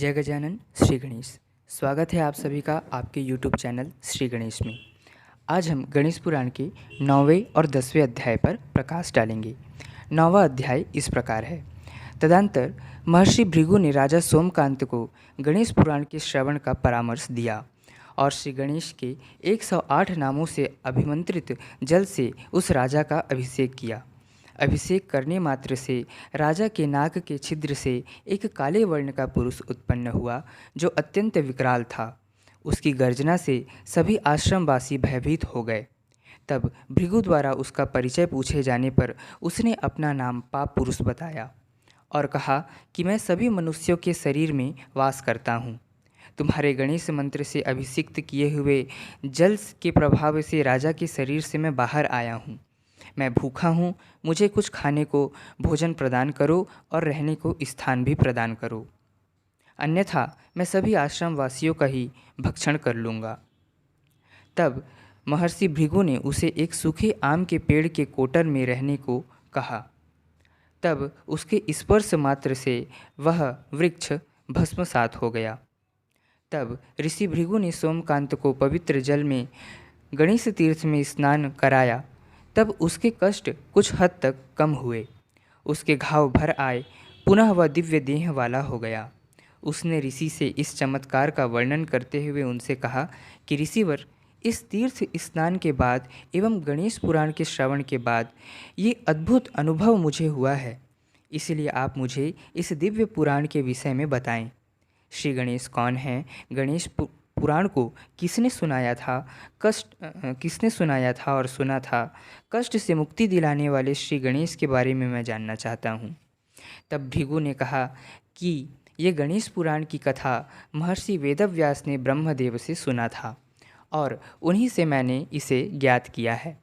जय गजानन श्री गणेश। स्वागत है आप सभी का आपके YouTube चैनल श्री गणेश में। आज हम गणेश पुराण के 9वें और 10वें अध्याय पर प्रकाश डालेंगे। 9वां अध्याय इस प्रकार है। तदंतर महर्षि भृगु ने राजा सोमकांत को गणेश पुराण के श्रवण का परामर्श दिया और श्री गणेश के 108 नामों से अभिमंत्रित जल से उस राजा का अभिषेक किया। अभिषेक करने मात्र से राजा के नाक के छिद्र से एक काले वर्ण का पुरुष उत्पन्न हुआ जो अत्यंत विकराल था। उसकी गर्जना से सभी आश्रमवासी भयभीत हो गए। तब भृगु द्वारा उसका परिचय पूछे जाने पर उसने अपना नाम पाप पुरुष बताया और कहा कि मैं सभी मनुष्यों के शरीर में वास करता हूँ। तुम्हारे गणेश मंत्र से अभिषिक्त किए हुए जल के प्रभाव से राजा के शरीर से मैं बाहर आया हूँ। मैं भूखा हूँ, मुझे कुछ खाने को भोजन प्रदान करो और रहने को स्थान भी प्रदान करो, अन्यथा मैं सभी आश्रम वासियों का ही भक्षण कर लूँगा। तब महर्षि भृगु ने उसे एक सूखे आम के पेड़ के कोटर में रहने को कहा। तब उसके स्पर्श मात्र से वह वृक्ष भस्मसात हो गया। तब ऋषि भृगु ने सोमकांत को पवित्र जल में गणेश तीर्थ में स्नान कराया। तब उसके कष्ट कुछ हद तक कम हुए, उसके घाव भर आए, पुनः वह दिव्य देह वाला हो गया। उसने ऋषि से इस चमत्कार का वर्णन करते हुए उनसे कहा कि ऋषिवर, इस तीर्थ स्नान के बाद एवं गणेश पुराण के श्रवण के बाद ये अद्भुत अनुभव मुझे हुआ है, इसलिए आप मुझे इस दिव्य पुराण के विषय में बताएं। श्री गणेश कौन है? गणेश पुराण को किसने सुनाया था और सुना था? कष्ट से मुक्ति दिलाने वाले श्री गणेश के बारे में मैं जानना चाहता हूँ। तब भृगु ने कहा कि ये गणेश पुराण की कथा महर्षि वेदव्यास ने ब्रह्मदेव से सुना था और उन्हीं से मैंने इसे ज्ञात किया है।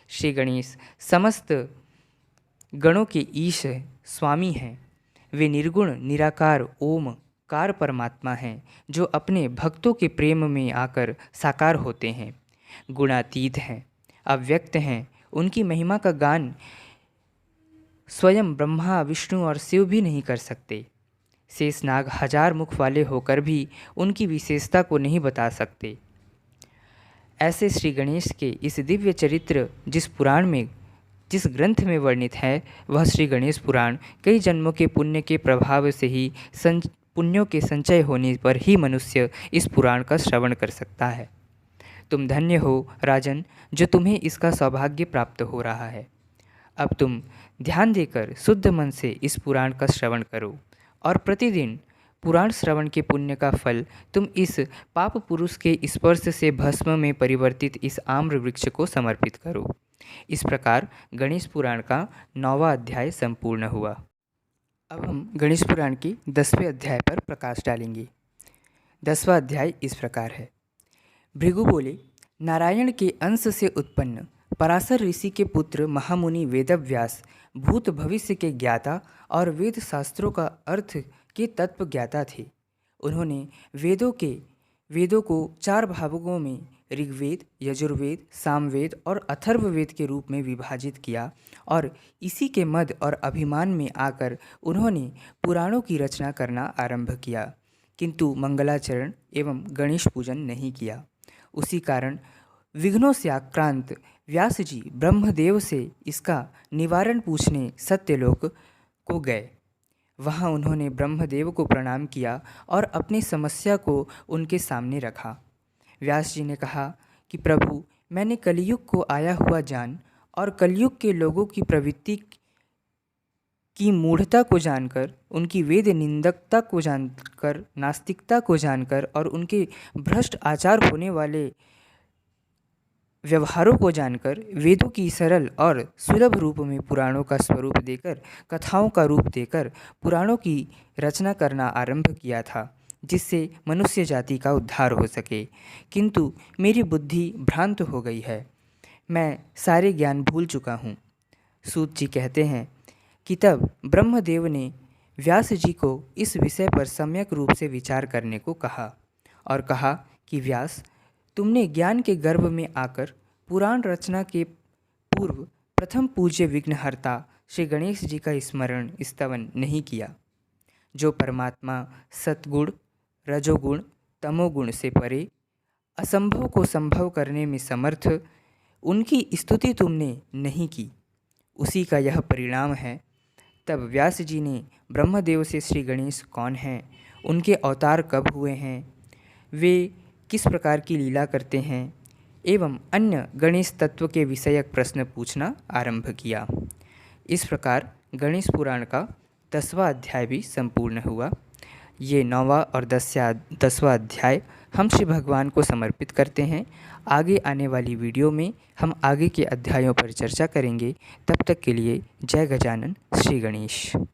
श्री गणेश समस्त गणों के ईश स्वामी हैं। वे निर्गुण निराकार ओमकार परमात्मा हैं जो अपने भक्तों के प्रेम में आकर साकार होते हैं। गुणातीत हैं, अव्यक्त हैं। उनकी महिमा का गान स्वयं ब्रह्मा, विष्णु और शिव भी नहीं कर सकते। शेषनाग 1000 मुख वाले होकर भी उनकी विशेषता को नहीं बता सकते। ऐसे श्री गणेश के इस दिव्य चरित्र जिस ग्रंथ में वर्णित है वह श्री गणेश पुराण कई जन्मों के पुण्य के प्रभाव से ही पुण्यों के संचय होने पर ही मनुष्य इस पुराण का श्रवण कर सकता है। तुम धन्य हो राजन जो तुम्हें इसका सौभाग्य प्राप्त हो रहा है। अब तुम ध्यान देकर शुद्ध मन से इस पुराण का श्रवण करो और प्रतिदिन पुराण श्रवण के पुण्य का फल तुम इस पाप पुरुष के स्पर्श से भस्म में परिवर्तित इस आम्र वृक्ष को समर्पित करो। इस प्रकार गणेश पुराण का 9वां अध्याय संपूर्ण हुआ। अब हम गणेश पुराण के 10वें अध्याय पर प्रकाश डालेंगे। 10वां अध्याय इस प्रकार है। भृगु बोले, नारायण के अंश से उत्पन्न पराशर ऋषि के पुत्र महामुनि वेदव्यास भूत भविष्य के ज्ञाता और वेद शास्त्रों का अर्थ के तत्व ज्ञाता थे। उन्होंने वेदों को 4 भागों में ऋग्वेद, यजुर्वेद, सामवेद और अथर्ववेद के रूप में विभाजित किया और इसी के मद और अभिमान में आकर उन्होंने पुराणों की रचना करना आरंभ किया, किंतु मंगलाचरण एवं गणेश पूजन नहीं किया। उसी कारण विघ्नों से आक्रांत व्यास जी ब्रह्मदेव से इसका निवारण पूछने सत्यलोक को गए। वहाँ उन्होंने ब्रह्मदेव को प्रणाम किया और अपनी समस्या को उनके सामने रखा। व्यास जी ने कहा कि प्रभु, मैंने कलयुग को आया हुआ जान और कलयुग के लोगों की प्रवृत्ति की मूढ़ता को जानकर, उनकी वेद निंदकता को जानकर, नास्तिकता को जानकर और उनके भ्रष्ट आचार होने वाले व्यवहारों को जानकर वेदों की सरल और सुलभ रूप में पुराणों का स्वरूप देकर, कथाओं का रूप देकर पुराणों की रचना करना आरंभ किया था, जिससे मनुष्य जाति का उद्धार हो सके। किंतु मेरी बुद्धि भ्रांत हो गई है, मैं सारे ज्ञान भूल चुका हूँ। सूत जी कहते हैं कि तब ब्रह्मदेव ने व्यास जी को इस विषय पर सम्यक रूप से विचार करने को कहा और कहा कि व्यास, तुमने ज्ञान के गर्भ में आकर पुराण रचना के पूर्व प्रथम पूज्य विघ्नहर्ता श्री गणेश जी का स्मरण स्तवन नहीं किया। जो परमात्मा सतगुण, रजोगुण, तमोगुण से परे, असंभव को संभव करने में समर्थ, उनकी स्तुति तुमने नहीं की, उसी का यह परिणाम है। तब व्यास जी ने ब्रह्मदेव से श्री गणेश कौन हैं, उनके अवतार कब हुए हैं, वे किस प्रकार की लीला करते हैं एवं अन्य गणेश तत्व के विषयक प्रश्न पूछना आरंभ किया। इस प्रकार गणेश पुराण का 10वां अध्याय भी संपूर्ण हुआ। ये 9वां और 10वां अध्याय हम श्री भगवान को समर्पित करते हैं। आगे आने वाली वीडियो में हम आगे के अध्यायों पर चर्चा करेंगे। तब तक के लिए जय गजानन, श्री गणेश।